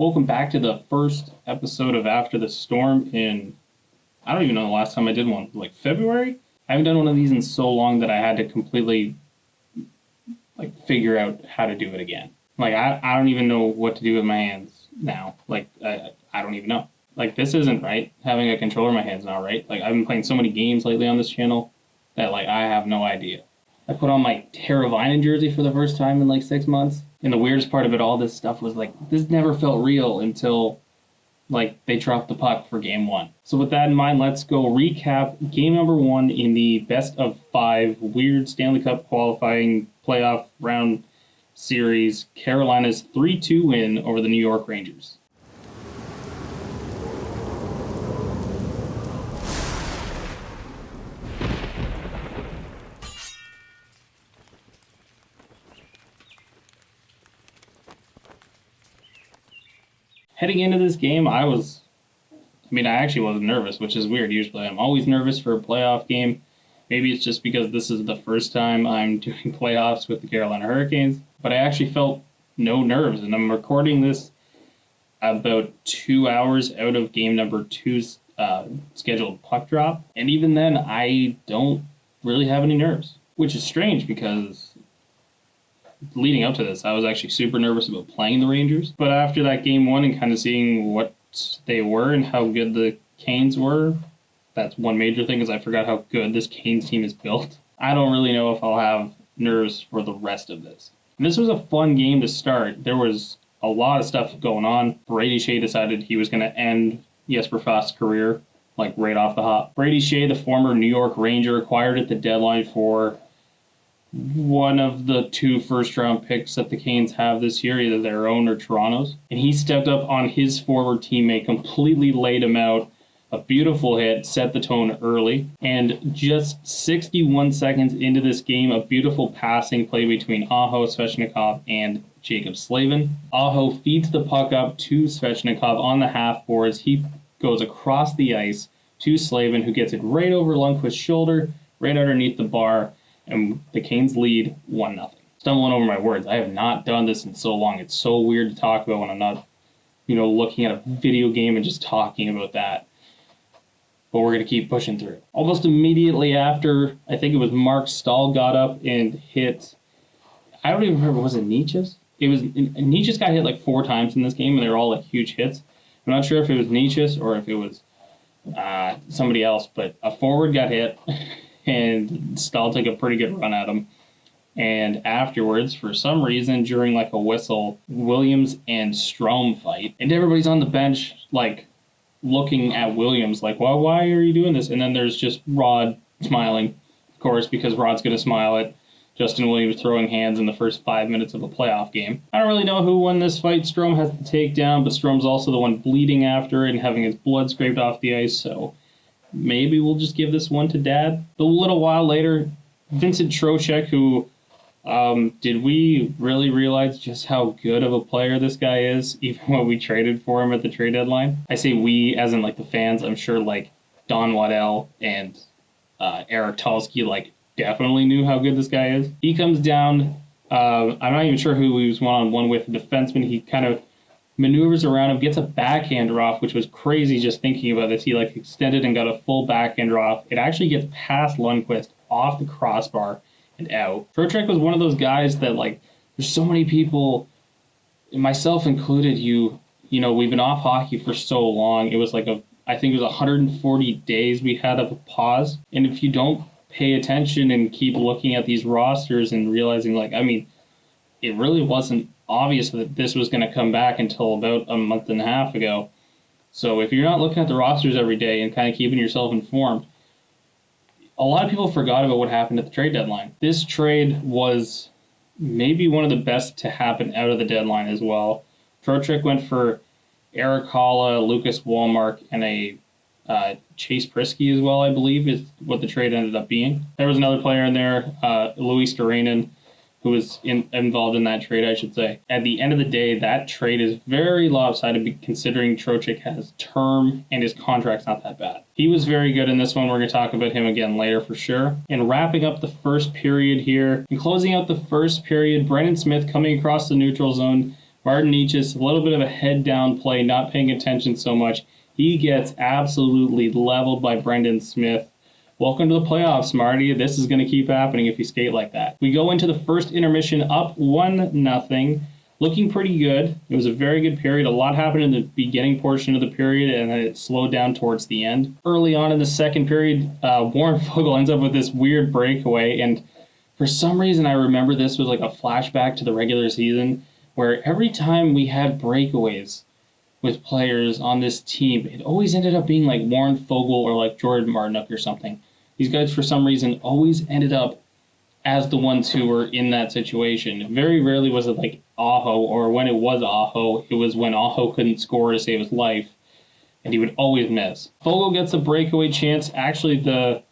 Welcome back to the first episode of After the Storm in, I don't even know the last time I did one, like February? I haven't done one of these in so long that I had to completely figure out how to do it again. I don't even know what to do with my hands now. I don't even know. This isn't right. Having a controller in my hands now, right? I've been playing so many games lately on this channel that I have no idea. I put on my Terravinen jersey for the first time in 6 months. And the weirdest part of it all, this stuff was this never felt real until they dropped the puck for game 1. So with that in mind, let's go recap game number 1 in the best of 5 weird Stanley Cup qualifying playoff round series. Carolina's 3-2 win over the New York Rangers. Heading into this game, I actually wasn't nervous, which is weird. Usually I'm always nervous for a playoff game. Maybe it's just because this is the first time I'm doing playoffs with the Carolina Hurricanes. But I actually felt no nerves, and I'm recording this about 2 hours out of game number 2's scheduled puck drop. And even then, I don't really have any nerves, which is strange because leading up to this, I was actually super nervous about playing the Rangers. But after that game 1 and kind of seeing what they were and how good the Canes were, that's one major thing, is I forgot how good this Canes team is built. I don't really know if I'll have nerves for the rest of this. And this was a fun game to start. There was a lot of stuff going on. Brady Shea decided he was going to end Jesper Fast's career, right off the hop. Brady Shea, the former New York Ranger, acquired at the deadline for one of the 2 first-round picks that the Canes have this year, either their own or Toronto's. And he stepped up on his former teammate, completely laid him out. A beautiful hit, set the tone early. And just 61 seconds into this game, a beautiful passing play between Aho, Svechnikov, and Jacob Slavin. Aho feeds the puck up to Svechnikov on the half boards. He goes across the ice to Slavin, who gets it right over Lundqvist's shoulder, right underneath the bar. And the Canes lead 1-0. Stumbling over my words. I have not done this in so long. It's so weird to talk about when I'm not, looking at a video game and just talking about that. But we're going to keep pushing through. Almost immediately after, I think it was Mark Stahl got up and hit, I don't even remember, was it Nietzsche's? Nietzsche's got hit 4 times in this game, and they were all huge hits. I'm not sure if it was Nietzsche's or if it was somebody else, but a forward got hit. And Stahl took a pretty good run at him. And afterwards, for some reason, during a whistle, Williams and Strome fight. And everybody's on the bench, looking at Williams, well, why are you doing this? And then there's just Rod smiling, of course, because Rod's going to smile at Justin Williams throwing hands in the first 5 minutes of a playoff game. I don't really know who won this fight. Strome has the takedown, but Strome's also the one bleeding after it and having his blood scraped off the ice, so maybe we'll just give this one to Dad. A little while later, Vincent Trocheck, who, did we really realize just how good of a player this guy is, even when we traded for him at the trade deadline? I say we, as in the fans. I'm sure Don Waddell and Eric Tulsky definitely knew how good this guy is. He comes down. I'm not even sure who he was one-on-one with, a defenseman. He kind of maneuvers around him, gets a backhander off, which was crazy just thinking about this. He extended and got a full backhander off. It actually gets past Lundqvist, off the crossbar, and out. Trocheck was one of those guys that there's so many people, myself included, we've been off hockey for so long. It was I think it was 140 days we had of a pause. And if you don't pay attention and keep looking at these rosters and realizing it really wasn't obvious that this was going to come back until about a month and a half ago. So if you're not looking at the rosters every day and kind of keeping yourself informed, a lot of people forgot about what happened at the trade deadline. This trade was maybe one of the best to happen out of the deadline as well. Trocheck went for Eric Holla, Lucas Wallmark, and a Chase Prisky as well, I believe, is what the trade ended up being. There was another player in there, Louis Sterainen, who was involved in that trade, I should say. At the end of the day, that trade is very lopsided considering Trocheck has term and his contract's not that bad. He was very good in this one. We're going to talk about him again later for sure. And wrapping up the first period here, and closing out the first period, Brendan Smith coming across the neutral zone, Martin Nietzsche's a little bit of a head down play, not paying attention so much. He gets absolutely leveled by Brendan Smith. Welcome to the playoffs, Marty. This is going to keep happening if you skate like that. We go into the first intermission up 1-0, looking pretty good. It was a very good period. A lot happened in the beginning portion of the period, and then it slowed down towards the end. Early on in the second period, Warren Fogle ends up with this weird breakaway, and for some reason I remember this was like a flashback to the regular season, where every time we had breakaways with players on this team, it always ended up being like Warren Fogle or like Jordan Martinook or something. These guys, for some reason, always ended up as the ones who were in that situation. Very rarely was it like Aho, or when it was Aho, it was when Aho couldn't score to save his life, and he would always miss. Fogle gets a breakaway chance. Actually, the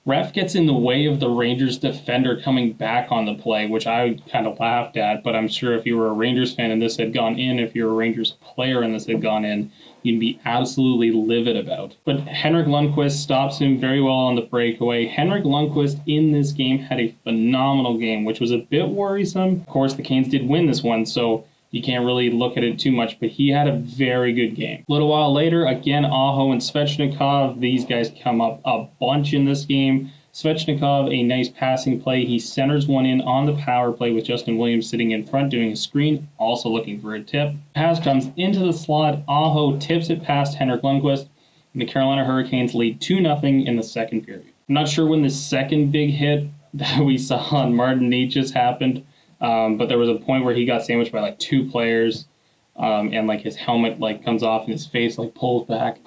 ref gets in the way of the Rangers defender coming back on the play, which I kind of laughed at, but I'm sure if you were a Rangers fan and this had gone in, if you're a Rangers player and this had gone in, you'd be absolutely livid about. But Henrik Lundqvist stops him very well on the breakaway. Henrik Lundqvist in this game had a phenomenal game, which was a bit worrisome. Of course, the Canes did win this one, so you can't really look at it too much, but he had a very good game. A little while later, again, Aho and Svechnikov, these guys come up a bunch in this game. Svechnikov, a nice passing play. He centers one in on the power play with Justin Williams sitting in front doing a screen, also looking for a tip. Pass comes into the slot. Aho tips it past Henrik Lundqvist, and the Carolina Hurricanes lead 2-0 in the second period. I'm not sure when the second big hit that we saw on Martin Nietzsche's happened, but there was a point where he got sandwiched by like two players, and like his helmet like comes off and his face like pulls back.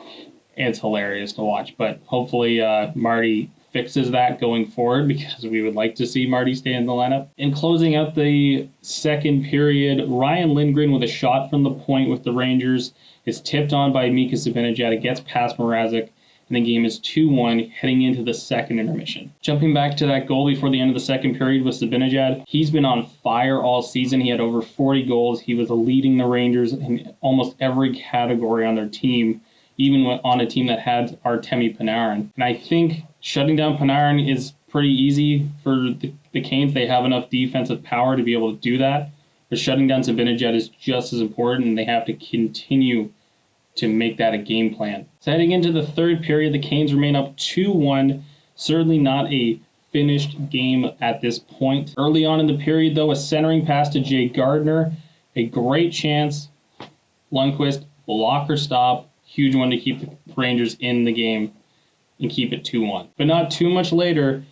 It's hilarious to watch, but hopefully Marty fixes that going forward, because we would like to see Marty stay in the lineup. In closing out the second period, Ryan Lindgren with a shot from the point with the Rangers is tipped on by Mika Zibanejad. It gets past Mrazek, and the game is 2-1 heading into the second intermission. Jumping back to that goal before the end of the second period with Zibanejad, he's been on fire all season. He had over 40 goals. He was leading the Rangers in almost every category on their team, even on a team that had Artemi Panarin. And I think shutting down Panarin is pretty easy for the Canes. They have enough defensive power to be able to do that. But shutting down Zibanejad is just as important, and they have to continue to make that a game plan. So heading into the third period, the Canes remain up 2-1. Certainly not a finished game at this point. Early on in the period, though, a centering pass to Jay Gardner. A great chance. Lundqvist, blocker stop. Huge one to keep the Rangers in the game and keep it 2-1. But not too much later,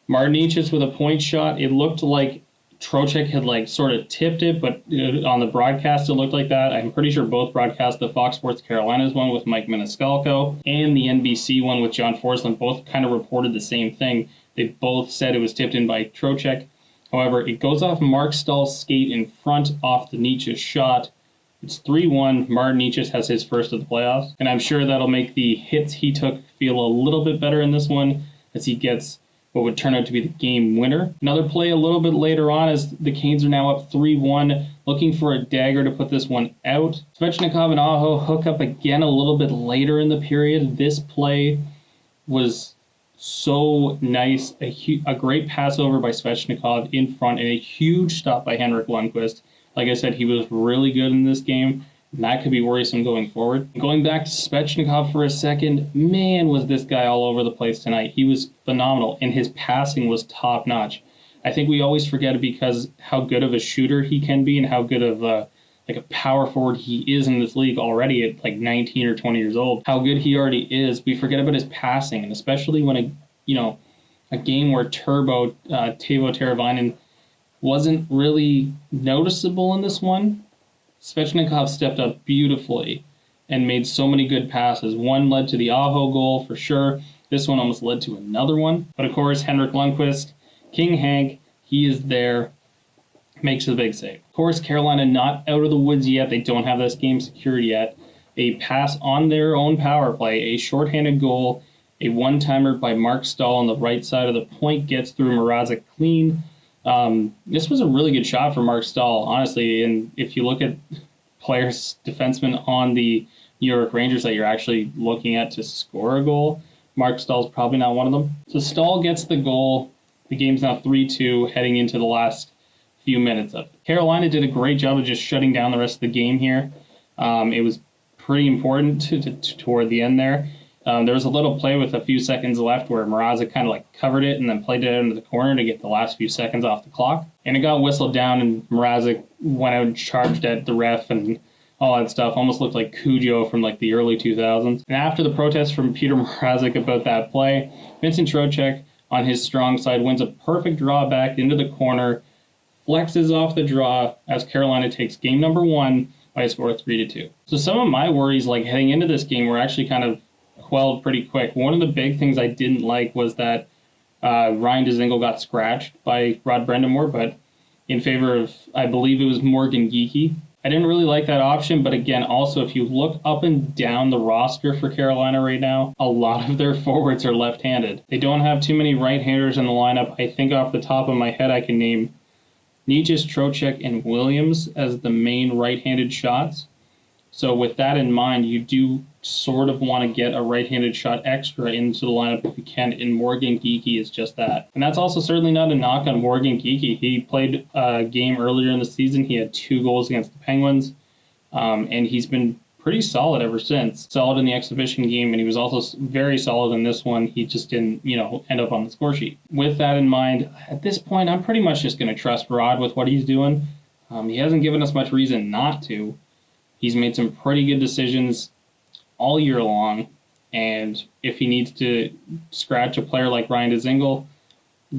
Martin Nietzsche's with a point shot. It looked like Trocheck had like sort of tipped it, but on the broadcast it looked like that. I'm pretty sure both broadcasts, the Fox Sports Carolinas one with Mike Maniscalco and the NBC one with John Forsland, both kind of reported the same thing. They both said it was tipped in by Trocheck. However, it goes off Mark Stahl's skate in front off the Nietzsche shot. It's 3-1. Martin Nietzsche has his first of the playoffs, and I'm sure that'll make the hits he took feel a little bit better in this one as he gets what would turn out to be the game winner. Another play a little bit later on as the Canes are now up 3-1, looking for a dagger to put this one out. Svechnikov and Aho hook up again a little bit later in the period. This play was so nice. A great pass over by Svechnikov in front and a huge stop by Henrik Lundqvist. Like I said, he was really good in this game, and that could be worrisome going forward. Going back to Svechnikov for a second, man, was this guy all over the place tonight. He was phenomenal, and his passing was top-notch. I think we always forget it because how good of a shooter he can be and how good of a power forward he is in this league already at like 19 or 20 years old. How good he already is. We forget about his passing, and especially when a game where Teuvo Teravainen wasn't really noticeable in this one. Svechnikov stepped up beautifully and made so many good passes. One led to the Aho goal for sure. This one almost led to another one. But of course, Henrik Lundqvist, King Hank, he is there, makes the big save. Of course, Carolina not out of the woods yet. They don't have this game secured yet. A pass on their own power play, a shorthanded goal, a one-timer by Mark Stahl on the right side of the point gets through Mrazek clean. This was a really good shot for Mark Stahl, honestly, and if you look at players, defensemen on the New York Rangers that you're actually looking at to score a goal, Mark Stahl's probably not one of them. So Stahl gets the goal. The game's now 3-2 heading into the last few minutes of it. Carolina did a great job of just shutting down the rest of the game here. It was pretty important toward the end there. There was a little play with a few seconds left where Mrazek kind of like covered it and then played it into the corner to get the last few seconds off the clock. And it got whistled down, and Mrazek went out and charged at the ref and all that stuff. Almost looked like Cujo from like the early 2000s. And after the protest from Peter Mrazek about that play, Vincent Trocheck on his strong side wins a perfect draw back into the corner, flexes off the draw as Carolina takes game number 1 by a score of 3-2. So some of my worries like heading into this game were actually kind of quelled pretty quick. One of the big things I didn't like was that Ryan Dzingel got scratched by Rod Brendamore, but in favor of, I believe it was Morgan Geekie. I didn't really like that option, but again, also if you look up and down the roster for Carolina right now, a lot of their forwards are left-handed. They don't have too many right-handers in the lineup. I think off the top of my head I can name Necas, Trocheck, and Williams as the main right-handed shots. So with that in mind, you do sort of want to get a right-handed shot extra into the lineup if you can, and Morgan Geekie is just that. And that's also certainly not a knock on Morgan Geekie. He played a game earlier in the season. He had 2 goals against the Penguins, and he's been pretty solid ever since. Solid in the exhibition game, and he was also very solid in this one. He just didn't, end up on the score sheet. With that in mind, at this point, I'm pretty much just going to trust Rod with what he's doing. He hasn't given us much reason not to. He's made some pretty good decisions all year long, and if he needs to scratch a player like Ryan Dzingel,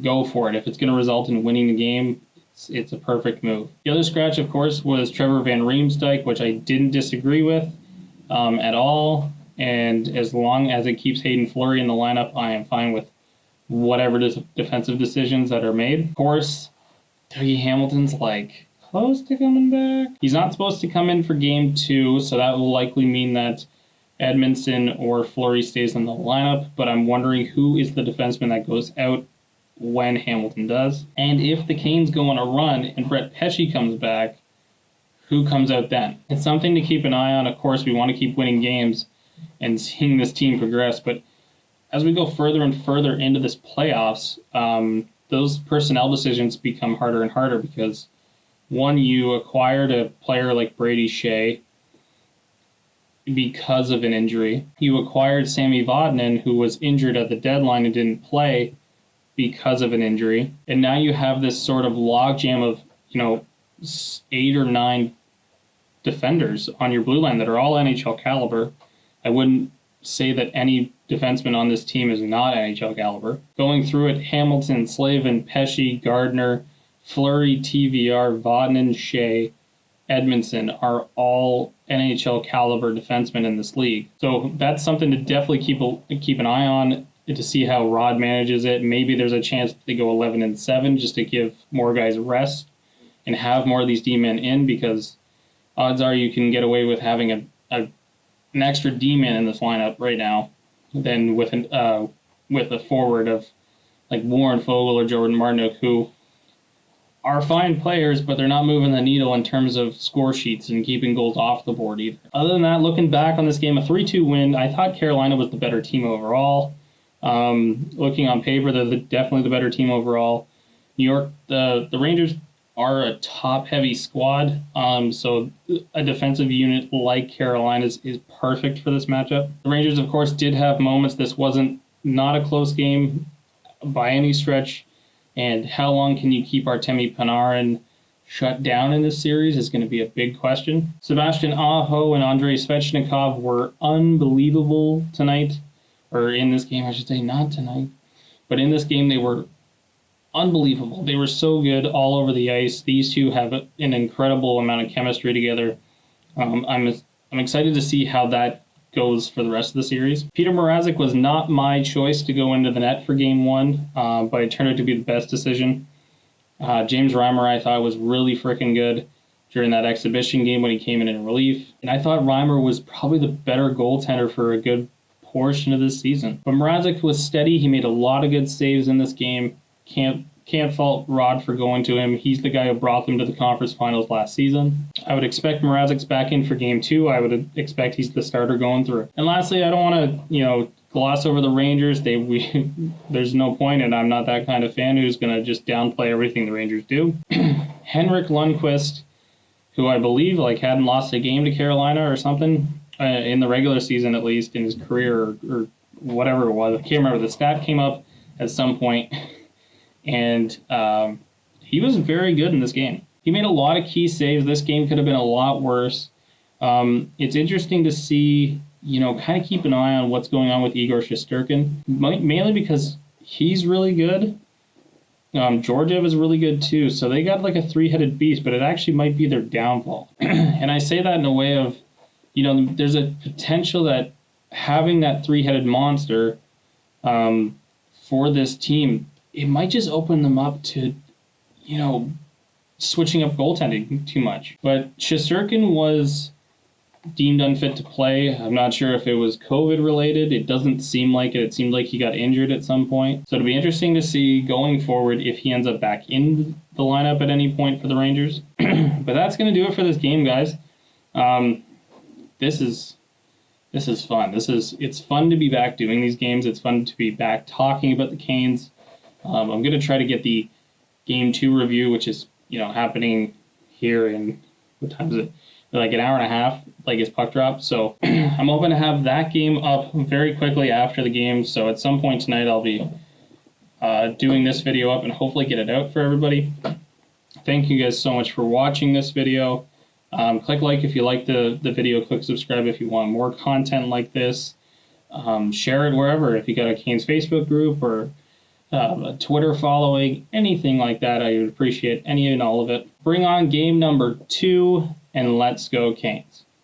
go for it. If it's going to result in winning the game, it's a perfect move. The other scratch, of course, was Trevor Van Riemsdyk, which I didn't disagree with at all, and as long as it keeps Hayden Fleury in the lineup, I am fine with whatever defensive decisions that are made. Of course, Dougie Hamilton's close to coming back. He's not supposed to come in for game 2, so that will likely mean that Edmondson or Fleury stays in the lineup, but I'm wondering who is the defenseman that goes out when Hamilton does. And if the Canes go on a run and Brett Pesce comes back, who comes out then? It's something to keep an eye on. Of course, we want to keep winning games and seeing this team progress, but as we go further and further into this playoffs, those personnel decisions become harder and harder because one, you acquired a player like Brady Shea because of an injury. You acquired Sammy Vodnin, who was injured at the deadline and didn't play because of an injury. And now you have this sort of logjam of, 8 or 9 defenders on your blue line that are all NHL caliber. I wouldn't say that any defenseman on this team is not NHL caliber. Going through it, Hamilton, Slavin, Pesce, Gardner, Fleury, TVR, Vodnin, Shea, Edmondson are all NHL caliber defensemen in this league. So that's something to definitely keep an eye on to see how Rod manages it. Maybe there's a chance that they go 11-7 just to give more guys a rest and have more of these D-men in, because odds are you can get away with having an extra D-man in this lineup right now than with a forward of like Warren Fogle or Jordan Martinook, who are fine players, but they're not moving the needle in terms of score sheets and keeping goals off the board either. Other than that, looking back on this game, a 3-2 win, I thought Carolina was the better team overall. Looking on paper, they're definitely the better team overall. New York, the Rangers are a top-heavy squad, so a defensive unit like Carolina's is perfect for this matchup. The Rangers, of course, did have moments. This wasn't not a close game by any stretch. And how long can you keep Artemi Panarin shut down in this series is going to be a big question. Sebastian Aho and Andrei Svechnikov were unbelievable tonight. Or in this game, I should say, not tonight. But in this game, they were unbelievable. They were so good all over the ice. These two have an incredible amount of chemistry together. I'm excited to see how that goes for the rest of the series. Peter Mrazek was not my choice to go into the net for game 1, but it turned out to be the best decision. James Reimer, I thought, was really freaking good during that exhibition game when he came in relief. And I thought Reimer was probably the better goaltender for a good portion of this season. But Mrazek was steady. He made a lot of good saves in this game. Can't fault Rod for going to him. He's the guy who brought them to the conference finals last season. I would expect Mrazek's back in for game 2. I would expect he's the starter going through. And lastly, I don't want to, gloss over the Rangers. There's no point, and I'm not that kind of fan who's going to just downplay everything the Rangers do. Henrik Lundqvist, who I believe hadn't lost a game to Carolina or something in the regular season, at least in his career, or whatever it was. I can't remember. The stat came up at some point, and he was very good in this game. He made a lot of key saves. This game could have been a lot worse. It's interesting to see, kind of keep an eye on what's going on with Igor Shesterkin, mainly because he's really good. Georgiev is really good too, so they got a three-headed beast, but it actually might be their downfall. And I say that in a way of, there's a potential that having that three-headed monster for this team, it might just open them up to, switching up goaltending too much. But Shesterkin was deemed unfit to play. I'm not sure if it was COVID related. It doesn't seem like it. It seemed like he got injured at some point. So it'll be interesting to see going forward if he ends up back in the lineup at any point for the Rangers. But that's going to do it for this game, guys. This is fun. It's fun to be back doing these games. It's fun to be back talking about the Canes. I'm going to try to get the Game 2 review, which is, happening here in, what time is it? An hour and a half, his puck drop. So I'm hoping to have that game up very quickly after the game. So at some point tonight, I'll be doing this video up and hopefully get it out for everybody. Thank you guys so much for watching this video. Click like if you like the video. Click subscribe if you want more content like this. Share it wherever. If you got a Canes Facebook group or a Twitter following, anything like that, I would appreciate any and all of it. Bring on game number 2. And let's go Canes.